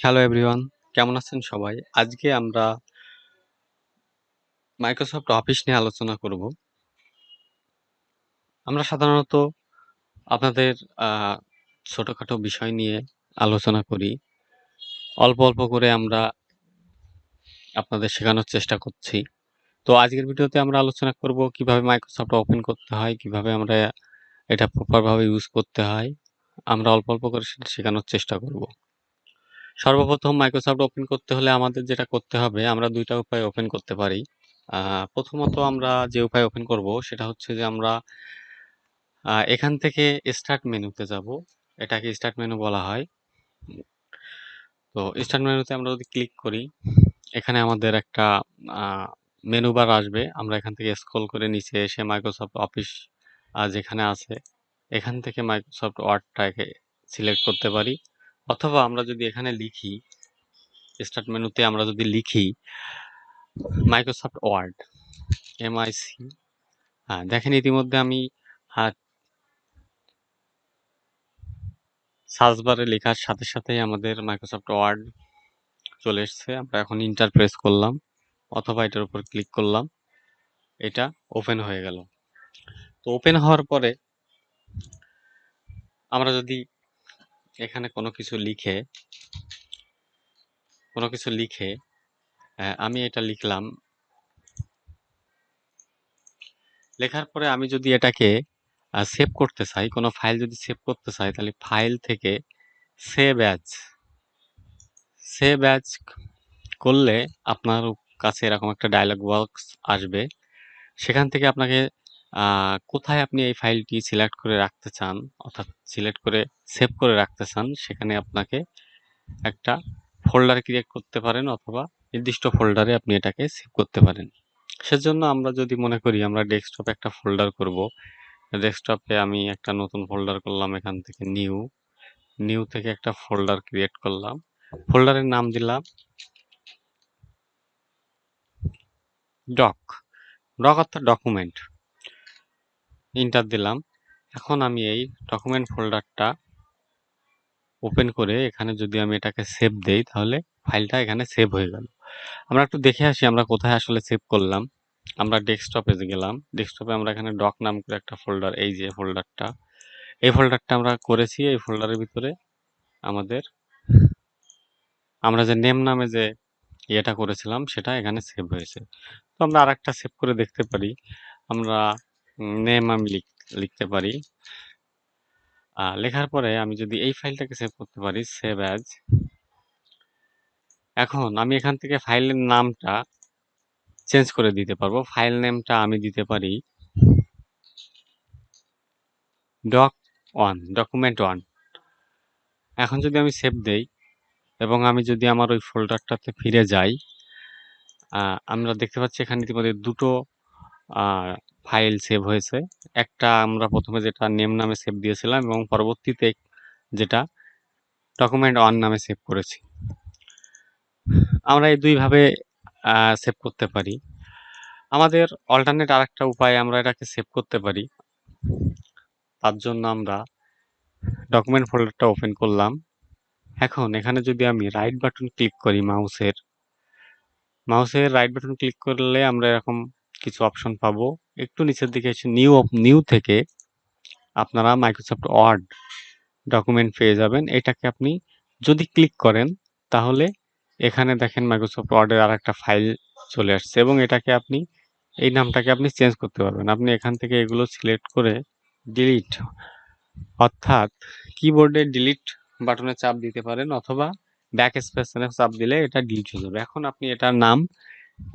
Hello everyone, কেমন আছেন সবাই? আজকে আমরা মাইক্রোসফট অফিস নিয়ে আলোচনা করব। আমরা সাধারণত আপনাদের ছোটখাটো বিষয় নিয়ে আলোচনা করি। অল্প অল্প করে আমরা আপনাদের শেখানোর চেষ্টা করছি। তো আজকের ভিডিওতে আমরা আলোচনা করব কিভাবে মাইক্রোসফট ওপেন করতে হয়, কিভাবে আমরা এটা প্রপারভাবে ইউজ করতে হয়। আমরা অল্প অল্প করে সেটা শেখানোর চেষ্টা করব। সর্বপ্রথম মাইক্রোসফট ওপেন করতে হলে আমাদের যেটা করতে হবে, আমরা ২ টা উপায়ে ওপেন করতে পারি। প্রথমত আমরা যে উপায়ে ওপেন করব সেটা হচ্ছে যে আমরা এখান থেকে স্টার্ট মেনুতে যাব। এটাকে স্টার্ট মেনু বলা হয়। তো স্টার্ট মেনুতে আমরা যদি ক্লিক করি, এখানে আমাদের একটা আ মেনু বার আসবে। আমরা এখান থেকে স্ক্রল করে নিচে এসে মাইক্রোসফট অফিস যেখানে আছে, এখান থেকে মাইক্রোসফট ওয়ার্ডটাকে সিলেক্ট করতে পারি। অথবা আমরা যদি এখানে লিখি, স্টার্ট মেনুতে আমরা যদি লিখি মাইক্রোসফট ওয়ার্ড, MIC, দেখেন ইতিমধ্যে আমি আ সার্চ বারে লেখার সাথে সাথেই আমাদের মাইক্রোসফট ওয়ার্ড চলে এসছে। আমরা এখন ইন্টার প্রেস করলাম অথবা এটার উপর ক্লিক করলাম, এটা ওপেন হয়ে গেল। তো ওপেন হওয়ার পরে আমরা যদি এখানে কোনো কিছু লিখে আমি এটা লিখলাম, লেখার পরে আমি যদি এটাকে সেভ করতে চাই, কোনো ফাইল যদি সেভ করতে চাই, তাহলে ফাইল থেকে সেভ অ্যাজ করলে আপনার কাছে এরকম একটা ডায়লগ বক্স আসবে। সেখান থেকে আপনাকে কোথায় আপনি এই ফাইলটি সিলেক্ট করে রাখতে চান, অর্থাৎ সিলেক্ট করে সেভ করে রাখতে চান, সেখানে আপনাকে একটা ফোল্ডার ক্রিয়েট করতে পারেন অথবা নির্দিষ্ট ফোল্ডারে আপনি এটাকে সেভ করতে পারেন। সেজন্য আমরা যদি মনে করি আমরা ডেস্কটপে একটা ফোল্ডার করব, ডেস্কটপে আমি একটা নতুন ফোল্ডার করলাম, এখান থেকে নিউ থেকে একটা ফোল্ডার ক্রিয়েট করলাম, ফোল্ডারের নাম দিলাম ডক অর্থাৎ ডকুমেন্ট, ইন্টার দিলাম। এখন আমি এই ডকুমেন্ট ফোল্ডারটা ওপেন করে এখানে যদি আমি এটাকে সেভ দেই, তাহলে ফাইলটা এখানে সেভ হয়ে গেল। আমরা একটু দেখে আসি আমরা কোথায় আসলে সেভ করলাম। আমরা ডেস্কটপে গেলাম, ডেস্কটপে আমরা এখানে ডক নাম করে একটা ফোল্ডার, এই যে ফোল্ডারটা, এই ফোল্ডারটা আমরা করেছি। এই ফোল্ডারের ভিতরে আমরা যে নেম নামে যে ইয়েটা করেছিলাম সেটা এখানে সেভ হয়েছে। তো আমরা আরেকটা সেভ করে দেখতে পারি। আমরা নেম আমি লিখতে পারি। লেখার পরে আমি যদি এই ফাইলটাকে সেভ করতে পারি, সেভ অ্যাজ। এখন আমি এখান থেকে ফাইলের নামটা চেঞ্জ করে দিতে পারবো। ফাইল নেমটা আমি দিতে পারি ডকুমেন্ট 1। এখন যদি আমি সেভ দেই এবং আমি যদি আমার ওই ফোল্ডারটাতে ফিরে যাই, আমরা দেখতে পাচ্ছি এখানে ইতিমধ্যে ২ টো ফাইল সেভ হয়েছে। একটা আমরা প্রথমে যেটা নেম নামে সেভ দিয়েছিলাম এবং পরবর্তীতে যেটা ডকুমেন্ট 1 নামে সেভ করেছি। আমরা এই ২ ভাবে সেভ করতে পারি। আমাদের অল্টারনেট আরেকটা উপায় আমরা এটাকে সেভ করতে পারি। তার জন্য আমরা ডকুমেন্ট ফোল্ডারটা ওপেন করলাম। এখন এখানে যদি আমি রাইট বাটন ক্লিক করি, মাউসের রাইট বাটন ক্লিক করলে আমরা এরকম কিছু অপশন পাবো। একটু নিচের দিকে এসে নিউ থেকে আপনারা মাইক্রোসফট ওয়ার্ড ডকুমেন্ট পেয়ে যাবেন। এটাকে আপনি যদি ক্লিক করেন, তাহলে এখানে দেখেন মাইক্রোসফট ওয়ার্ডের আরেকটা ফাইল চলে আসছে এবং এটাকে আপনি এই নামটাকে আপনি চেঞ্জ করতে পারবেন। আপনি এখান থেকে এগুলো সিলেক্ট করে ডিলিট, অর্থাৎ কিবোর্ডে ডিলিট বাটনে চাপ দিতে পারেন অথবা ব্যাক স্পেসে চাপ দিলে এটা ডিলিট হয়ে যাবে। এখন আপনি এটার নাম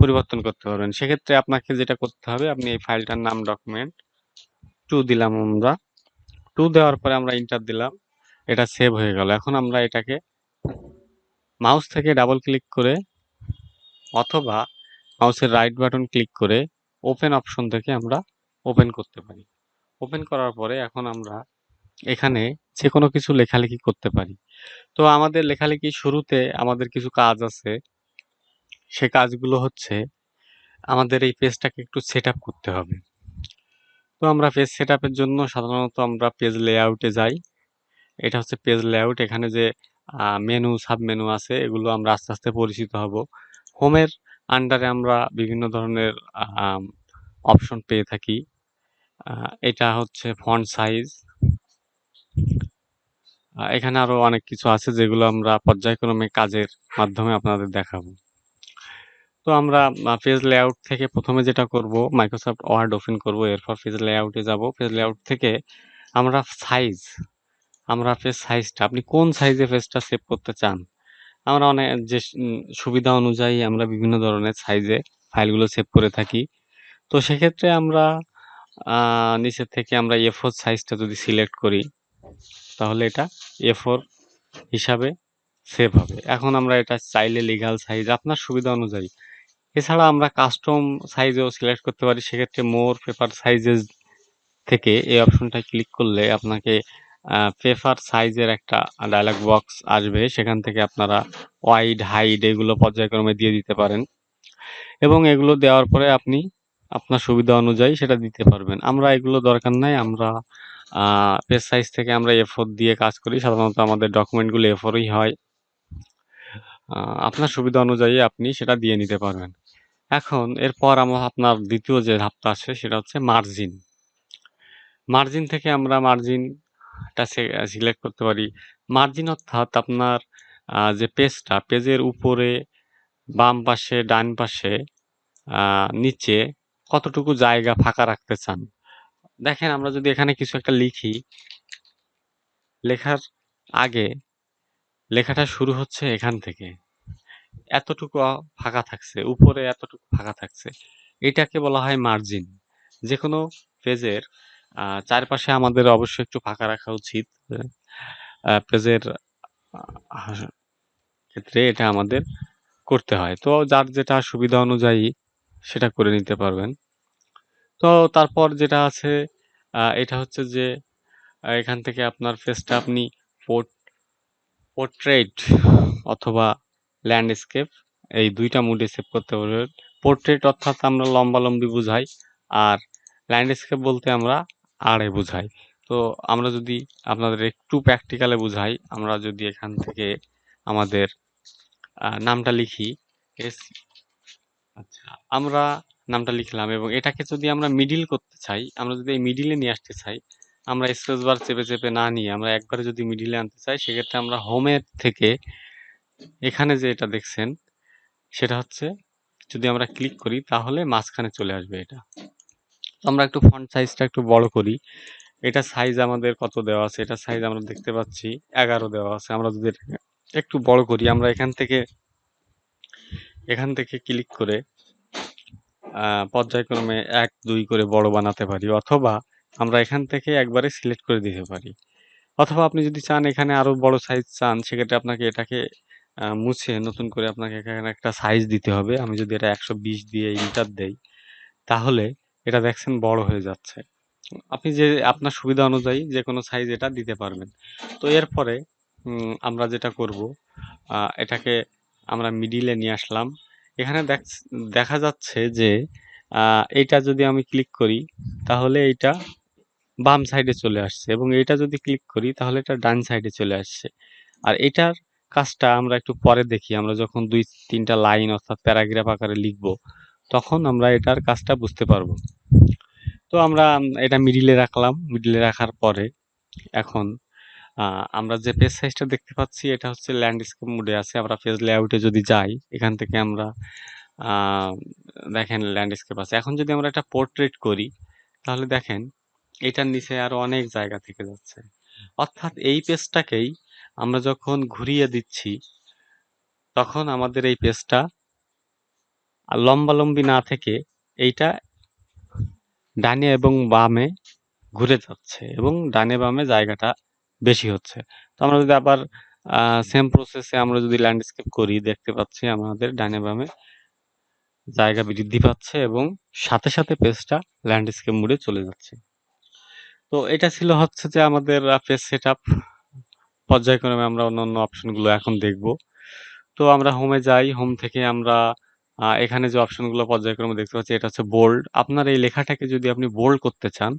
পরিবর্তন করতে পারবেন। সেক্ষেত্রে আপনাকে যেটা করতে হবে, আপনি এই ফাইলটার নাম ডকুমেন্ট 2 দিলাম আমরা। 2 দেওয়ার পরে আমরা ইন্টার দিলাম, এটা সেভ হয়ে গেল। এখন আমরা এটাকে মাউস থেকে ডাবল ক্লিক করে অথবা মাউসের রাইট বাটন ক্লিক করে ওপেন অপশন থেকে আমরা ওপেন করতে পারি। ওপেন করার পরে এখন আমরা এখানে যে কোনো কিছু লেখালেখি করতে পারি। তো আমাদের লেখালেখির শুরুতে আমাদের কিছু কাজ আছে। সে কাজগুলো হচ্ছে আমাদের এই পেজটাকে একটু সেটআপ করতে হবে। তো আমরা পেজ সেটআপের জন্য সাধারণত আমরা পেজ লেআউটে যাই। এটা হচ্ছে পেজ লেআউট। এখানে যে মেনু, সাবমেনু আছে, এগুলো আমরা আস্তে, আস্তে পরিচিত হব। হোমের আন্ডারে আমরা বিভিন্ন ধরনের অপশন পেয়ে থাকি। এটা হচ্ছে ফন্ট সাইজ। এখানে আরো অনেক কিছু আছে যেগুলো আমরা পর্যায়ক্রমে কাজের মাধ্যমে আপনাদের দেখাবো। তো আমরা পেজ লেআউট থেকে প্রথমে যেটা করব, মাইক্রোসফট ওয়ার্ড ওপেন করব, এরপর পেজ লেআউটে যাব। পেজ লেআউট থেকে আমরা পেজ সাইজটা, আপনি কোন সাইজে পেজটা সেভ করতে চান, আমরা অনেক যে সুবিধা অনুযায়ী আমরা বিভিন্ন ধরনের সাইজে ফাইলগুলো সেভ করে থাকি। তো সেক্ষেত্রে আমরা নিচের থেকে আমরা A4 সাইজটা যদি সিলেক্ট করি, তাহলে এটা A4 হিসাবে সেভ হবে। এখন আমরা এটা চাইলে লিগ্যাল সাইজ আপনার সুবিধা অনুযায়ী, এছাড়া আমরা কাস্টম সাইজেও সিলেক্ট করতে পারি। সেক্ষেত্রে মোর পেপার সাইজেস থেকে এই অপশনটায় ক্লিক করলে আপনাকে পেপার সাইজের একটা ডায়ালগ বক্স আসবে। সেখান থেকে আপনারা ওয়াইড, হাইড এগুলো পর্যায়ক্রমে দিয়ে দিতে পারেন এবং এগুলো দেওয়ার পরে আপনি আপনার সুবিধা অনুযায়ী সেটা দিতে পারবেন। আমরা এগুলো দরকার নাই। আমরা পেজ সাইজ থেকে আমরা A4 দিয়ে কাজ করি। সাধারণত আমাদের ডকুমেন্টগুলো A4ই হয়। আপনার সুবিধা অনুযায়ী আপনি সেটা দিয়ে নিতে পারবেন। এখন এরপর আপনার দ্বিতীয় যে ধাপটা আছে সেটা হচ্ছে মার্জিন। মার্জিন থেকে আমরা মার্জিনটা সিলেক্ট করতে পারি। মার্জিন অর্থাৎ আপনার যে পেজের উপরে, বাম পাশে, ডান পাশে, নিচে কতটুকু জায়গা ফাঁকা রাখতে চান। দেখেন, আমরা যদি এখানে কিছু একটা লিখি, লেখার আগে লেখাটা শুরু হচ্ছে এখান থেকে, এতটুকু ফাঁকা থাকছে, উপরে এতটুকু ফাঁকা থাকছে, এটাকে বলা হয় মার্জিন। যে কোনো পেজের চারপাশে আমাদের অবশ্যই একটু ফাঁকা রাখা উচিত। পেজের ক্ষেত্রে এটা আমাদের করতে হয়। তো যার যেটা সুবিধা অনুযায়ী সেটা করে নিতে পারবেন। তো তারপর যেটা আছে, এটা হচ্ছে যে এখান থেকে আপনার পেজটা আপনি পোর্ট্রেট অথবা ল্যান্ডস্কেপ, এই ২ টা মুডে সেভ করতে পারবেন। পোর্ট্রেট অর্থাৎ আমরা লম্বালম্বি বুঝাই, আর ল্যান্ডস্কেপ বলতে আমরা আড়ে বুঝাই। তো আমরা যদি আপনাদের একটু প্র্যাকটিক্যালে বুঝাই, আমরা যদি এখান থেকে আমাদের নামটা লিখি, আচ্ছা, আমরা নামটা লিখলাম এবং এটাকে যদি আমরা মিডল করতে চাই, আমরা যদি এই মিডলে নিয়ে আসতে চাই, আমরা স্পেস বার চেপে, চেপে না নিয়ে আমরা একবারে যদি মিডলে আনতে চাই, সেক্ষেত্রে আমরা হোমের থেকে এখানে যে এটা দেখছেন, সেটা হচ্ছে যদি আমরা ক্লিক করি তাহলে মাঝখানে চলে আসবে এটা। তো আমরা একটু ফন্ট সাইজটা একটু বড় করি। এটা সাইজ আমাদের কত দেওয়া আছে? এটার সাইজ আমরা দেখতে পাচ্ছি 11 দেওয়া আছে। আমরা যদি এটাকে একটু বড় করি, আমরা এখান থেকে ক্লিক করে পর্যায়ক্রমে ১, ২ করে বড় বানাতে পারি, অথবা আমরা এখান থেকে একবারে সিলেক্ট করে দিতে পারি। অথবা আপনি যদি চান এখানে আরো বড় সাইজ চান, সেক্ষেত্রে আপনাকে এটাকে মুছে নতুন করে আপনাকে এখানে একটা সাইজ দিতে হবে। আমি যদি এটা ১২০ দিয়ে এন্টার দেই, তাহলে এটা দেখছেন বড় হয়ে যাচ্ছে। আপনি যে আপনার সুবিধা অনুযায়ী যেকোনো সাইজ এটা দিতে পারবেন। তো এরপরে আমরা যেটা করব, এটাকে আমরা মিডিলে নিয়ে আসলাম। এখানে দেখা যাচ্ছে যে এইটা যদি আমি ক্লিক করি, তাহলে এইটা বাম সাইডে চলে আসছে এবং এইটা যদি ক্লিক করি তাহলে এটা ডান সাইডে চলে আসছে। আর এটার কাজটা আমরা একটু পরে দেখি। আমরা যখন ২-৩ টা লাইন অর্থাৎ প্যারাগ্রাফ আকারে লিখব, তখন আমরা এটার কাজটা বুঝতে পারবো। তো আমরা এটা মিডিলে রাখলাম। মিডিলে রাখার পরে এখন আমরা যে পেজ সাইজটা দেখতে পাচ্ছি, এটা হচ্ছে ল্যান্ডস্কেপ মোডে আছে। আমরা পেজ লেআউটে যদি যাই, এখান থেকে আমরা আ দেখেন ল্যান্ডস্কেপ আছে। এখন যদি আমরা একটা পোর্ট্রেট করি, তাহলে দেখেন এটার নিচে আরো অনেক জায়গা থেকে যাচ্ছে। অর্থাৎ এই পেজটাকেই আমরা যখন ঘুরিয়ে দিচ্ছি, তখন আমাদের এই পেজটা লম্বালম্বি না থেকে এইটা ডানে এবং বামে ঘুরে যাচ্ছে এবং ডানে বামে জায়গাটা বেশি হচ্ছে। তো আমরা যদি আবার সেম প্রসেসে আমরা যদি ল্যান্ডস্কেপ করি, দেখতে পাচ্ছি আমাদের ডানে বামে জায়গা বৃদ্ধি পাচ্ছে এবং সাথে, সাথে পেজটা ল্যান্ডস্কেপ মোডে চলে যাচ্ছে। তো এটা ছিল হচ্ছে যে আমাদের পেজ সেটআপ। পর্যায়ক্রমে আমরা অন্যান্য অপশনগুলো এখন দেখব। তো আমরা হোমে যাই। হোম থেকে আমরা এখানে যে অপশনগুলো পর্যায়ক্রমে দেখতে পাচ্ছি, এটা হচ্ছে বোল্ড। আপনার এই লেখাটাকে যদি আপনি বোল্ড করতে চান,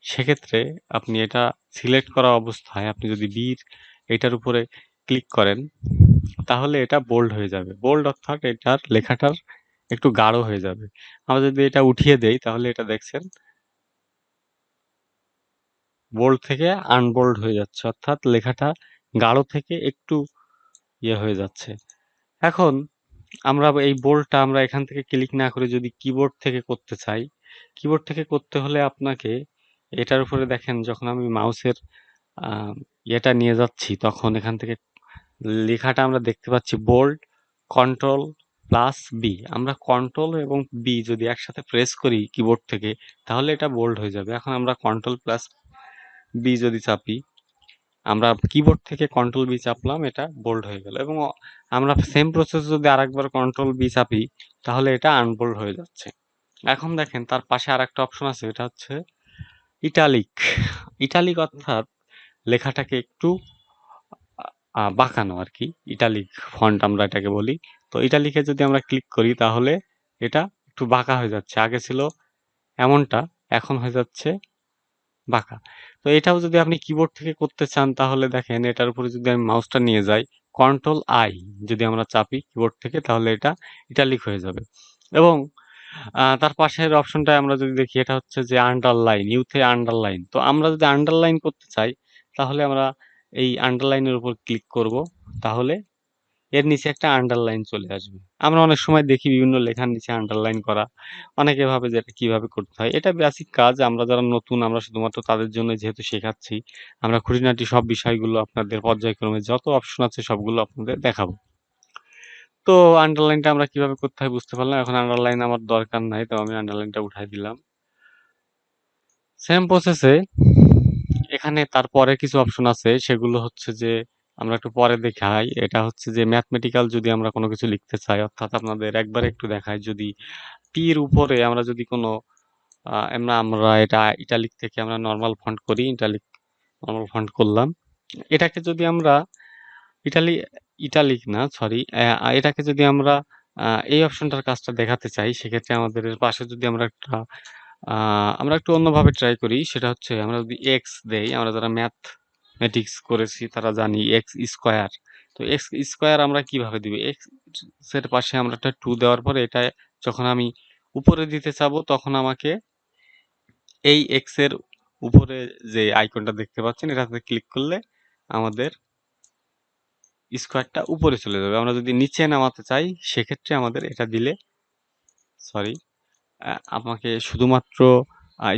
সেক্ষেত্রে আপনি এটা সিলেক্ট করা অবস্থায় আপনি যদি এটার উপরে ক্লিক করেন তাহলে এটা বোল্ড হয়ে যাবে। বোল্ড অর্থাৎ এটার লেখাটার একটু গাঢ় হয়ে যাবে। আমরা যদি এটা উঠিয়ে দেই তাহলে এটা দেখছেন বোল্ড থেকে আনবোল্ড হয়ে যাচ্ছে, অর্থাৎ লেখাটা গাঢ় থেকে একটু হয়ে যাচ্ছে। এখন আমরা এই বোল্ডটা আমরা এখান থেকে ক্লিক না করে যদি কিবোর্ড থেকে করতে চাই, কিবোর্ড থেকে করতে হলে আপনাকে এটার উপরে দেখেন যখন আমি মাউসের নিয়ে যাচ্ছি তখন এখান থেকে লেখাটা আমরা দেখতে পাচ্ছি বোল্ড, কন্ট্রোল প্লাস বি। আমরা কন্ট্রোল এবং বি যদি একসাথে প্রেস করি কিবোর্ড থেকে তাহলে এটা বোল্ড হয়ে যাবে। এখন আমরা কন্ট্রোল প্লাস বি যদি চাপি, আমরা কিবোর্ড থেকে কন্ট্রোল বি চাপলাম, এটা বোল্ড হয়ে গেল। এবং আমরা সেম প্রসেস যদি আরেকবার কন্ট্রোল বি চাপি তাহলে এটা আনবোল্ড হয়ে যাচ্ছে। এখন দেখেন তার পাশে আরেকটা অপশন আছে, এটা হচ্ছে ইটালিক। ইটালিক অর্থাৎ লেখাটাকে একটু বাঁকানো আর কি, ইটালিক ফন্ট আমরা এটাকে বলি। তো ইটালিকে যদি আমরা ক্লিক করি তাহলে এটা একটু বাঁকা হয়ে যাচ্ছে। আগে ছিল এমনটা, এখন হয়ে যাচ্ছে বাঁকা। তো এটাও যদি আপনি কিবোর্ড থেকে করতে চান তাহলে দেখেন এটার উপরে যদি আমি মাউসটা নিয়ে যাই, কন্ট্রোল আই যদি আমরা চাপি কিবোর্ড থেকে তাহলে এটা ইটালিক হয়ে যাবে। এবং তার পাশের অপশনটা আমরা যদি দেখি, এটা হচ্ছে যে আন্ডারলাইন, ইউতে আন্ডারলাইন। তো আমরা যদি আন্ডারলাইন করতে চাই তাহলে আমরা এই আন্ডারলাইনের উপর ক্লিক করব, তাহলে এর নিচে একটা আন্ডারলাইন চলে আসবে। আমরা অনেক সময় দেখি বিভিন্ন লেখার নিচে আন্ডারলাইন করা। অনেকে ভাবে যে এটা কিভাবে করতে হয়। এটা বেসিক কাজ। আমরা যারা নতুন আমরা শুধুমাত্র তাদের জন্য যেহেতু শেখাচ্ছি, আমরা খুঁটিনাটি সব বিষয়গুলো আপনাদের পর্যায়ক্রমে যত অপশন আছে সবগুলো আপনাদের দেখাবো। তো আন্ডারলাইনটা আমরা কিভাবে করতে হয় বুঝতে পারলাম। এখন আন্ডারলাইন আমার দরকার নাই, তো আমি আন্ডারলাইনটা উঠাই দিলাম। সেম প্রসেসে এখানে তারপরে কিছু অপশন আছে, সেগুলো হচ্ছে যে আমরা একটু পরে দেখাই। এটা হচ্ছে যে ম্যাথমেটিক্যাল যদি আমরা কোনো কিছু লিখতে চাই, অর্থাৎ আপনাদের একবারে একটু দেখাই, যদি পির উপরে আমরা যদি কোনো আমরা এটা ইটালিক থেকে আমরা নরমাল ফন্ট করি, ইটালিক নরমাল ফন্ট করলাম। এটাকে যদি আমরা ইটালি ইটালিক না সরি এটাকে যদি আমরা এই অপশনটার কাজটা দেখাতে চাই, সেক্ষেত্রে আমাদের এর পাশে যদি আমরা একটু অন্যভাবে ট্রাই করি, সেটা হচ্ছে আমরা যদি এক্স দেই, আমরা যারা ম্যাথমেটিক্স করেছি তারা জানি এক্স স্কোয়ার। তো এক্স স্কোয়ার আমরা কিভাবে দিব, এক্স এর পাশে আমরা একটা 2 দেওয়ার পরে এটা যখন আমি উপরে দিতে চাবো তখন আমাকে এই এক্স এর উপরে যে আইকনটা দেখতে পাচ্ছেন এটাতে ক্লিক করলে আমাদের স্কোয়ারটা উপরে চলে যাবে। আমরা যদি নিচে নামাতে চাই সেক্ষেত্রে আমাদের এটা দিলে সরি আমাকে শুধুমাত্র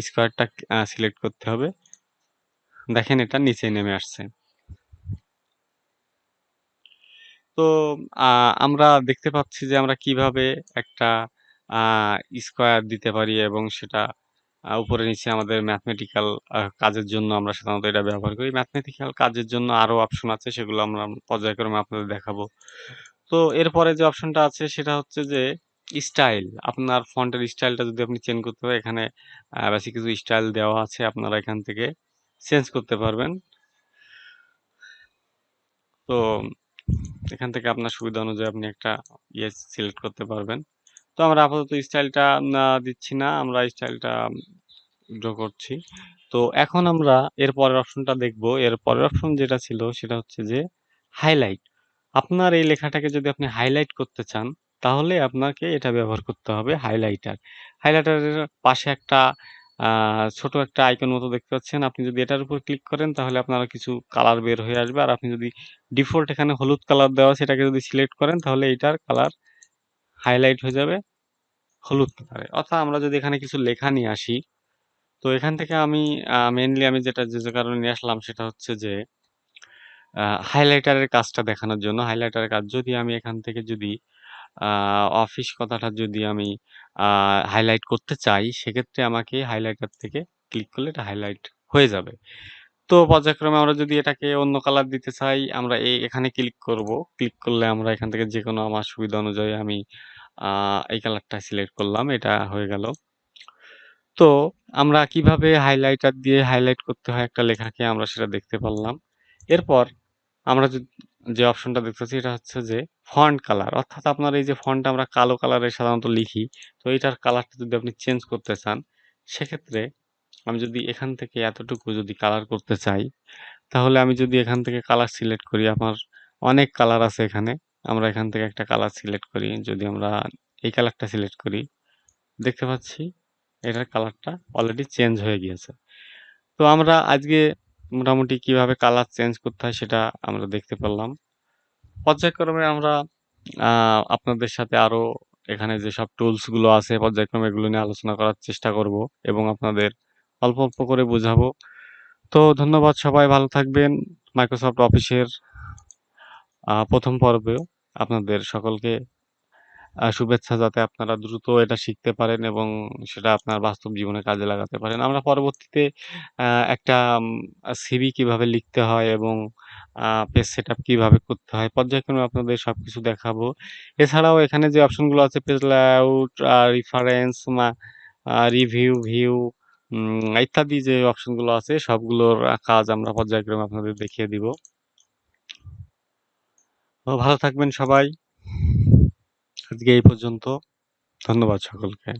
স্কোয়ারটা সিলেক্ট করতে হবে। দেখেন এটা নিচে নেমে আসছে। তো আমরা দেখতে পাচ্ছি যে আমরা কিভাবে একটা স্কোয়ার দিতে পারি এবং সেটা উপরে নিচে আমাদের ম্যাথমেটিক্যাল কাজের জন্য আমরা সাধারণত এটা ব্যবহার করি। ম্যাথমেটিক্যাল কাজের জন্য আরো অপশন আছে, সেগুলো আমরা পর্যায়ক্রমে আপনাদের দেখাবো। তো এরপরে যে অপশনটা আছে সেটা হচ্ছে যে স্টাইল। আপনার ফন্টের স্টাইলটা যদি আপনি চেঞ্জ করতে হয়, এখানে বেশি কিছু স্টাইল দেওয়া আছে, আপনারা এখান থেকে চেঞ্জ করতে পারবেন। তো এখান থেকে আপনার সুবিধা অনুযায়ী আপনি একটা সিলেক্ট করতে পারবেন। তো আমরা আপাতত স্টাইলটা দিচ্ছি না, আমরা স্টাইলটা ড্র করছি। তো এখন আমরা এর পরের অপশনটা দেখব। এর পরের অপশন যেটা ছিল সেটা হচ্ছে যে হাইলাইট। আপনার এই লেখাটাকে যদি আপনি হাইলাইট করতে চান তাহলে আপনাকে এটা ব্যবহার করতে হবে হাইলাইটার। হাইলাইটারের পাশে একটা ছোট একটা আইকন মতো দেখতে পাচ্ছেন। আপনি যদি এটার উপর ক্লিক করেন তাহলে আপনার কিছু কালার বের হয়ে আসবে। আর আপনি যদি ডিফল্ট এখানে হলুদ কালার দেওয়া আছে এটাকে যদি সিলেক্ট করেন তাহলে এটার কালার হাইলাইট হয়ে যাবে হলুদ কালারে। অর্থাৎ আমরা যদি এখানে কিছু লেখা নিয়ে আসি, তো এখান থেকে আমি মেইনলি আমি যে কারণে নিয়ে আসলাম সেটা হচ্ছে যে হাইলাইটারের কাজটা দেখানোর জন্য। হাইলাইটারের কাজ যদি আমি এখান থেকে যদি অফিস কথাটা যদি আমি হাইলাইট করতে চাই সেক্ষেত্রে আমাকে হাইলাইটার থেকে ক্লিক করলে এটা হাইলাইট হয়ে যাবে। তো পর্যায়ক্রমে আমরা যদি এটাকে অন্য কালার দিতে চাই আমরা এখানে ক্লিক করব। ক্লিক করলে আমরা এখান থেকে যেকোনো আমার সুবিধা অনুযায়ী আমি এই কালারটা সিলেক্ট করলাম, এটা হয়ে গেল। তো আমরা কিভাবে হাইলাইটার দিয়ে হাইলাইট করতে হয় একটা লেখাকে আমরা সেটা দেখতে পারলাম। এরপর আমরা যে অপশনটা দেখতেছি এটা হচ্ছে যে ফন্ট কালার, অর্থাৎ আপনার এই যে ফন্ট আমরা কালো কালারে সাধারণত লিখি, তো এটার কালারটা যদি আপনি চেঞ্জ করতে চান সেক্ষেত্রে আমি যদি এখান থেকে এতটুকু যদি কালার করতে চাই তাহলে আমি যদি এখান থেকে কালার সিলেক্ট করি, আমার অনেক কালার আছে এখানে। আমরা এখান থেকে একটা কালার সিলেক্ট করি। যদি আমরা এই কালারটা সিলেক্ট করি, দেখতে পাচ্ছি এটার কালারটা অলরেডি চেঞ্জ হয়ে গিয়েছে। তো আমরা আজকে মোটামুটি কিভাবে কালার চেঞ্জ করতে হয় সেটা আমরা দেখতে পারলাম। পর্যায়ক্রমে আমরা আপনাদের সাথে আরো এখানে যেসব টুলস গুলো আছে পর্যায়ক্রমে এগুলো নিয়ে আলোচনা করার চেষ্টা করব এবং আপনাদের অল্প, অল্প করে বুঝাবো। তো ধন্যবাদ, সবাই ভালো থাকবেন। মাইক্রোসফট অফিসের ১ম পর্বেও আপনাদের সকলকে শুভেচ্ছা, যাতে আপনারা দ্রুত এটা শিখতে পারেন এবং সেটা আপনার বাস্তব জীবনে কাজে লাগাতে পারেন। আমরা পরবর্তীতে আ একটা সিভি কিভাবে লিখতে হয় এবং পেজ সেটআপ কিভাবে করতে হয় পর্যায়ক্রমে আপনাদের সবকিছু দেখাবো। এছাড়াও এখানে যে অপশনগুলো আছে page layout, reference, review, view ইত্যাদি যে অপশনগুলো আছে সবগুলোর কাজ আমরা পর্যায়ক্রমে আপনাদের দেখিয়ে দিব। তো ভালো থাকবেন সবাই। আজকে এই পর্যন্ত। ধন্যবাদ সকলকে।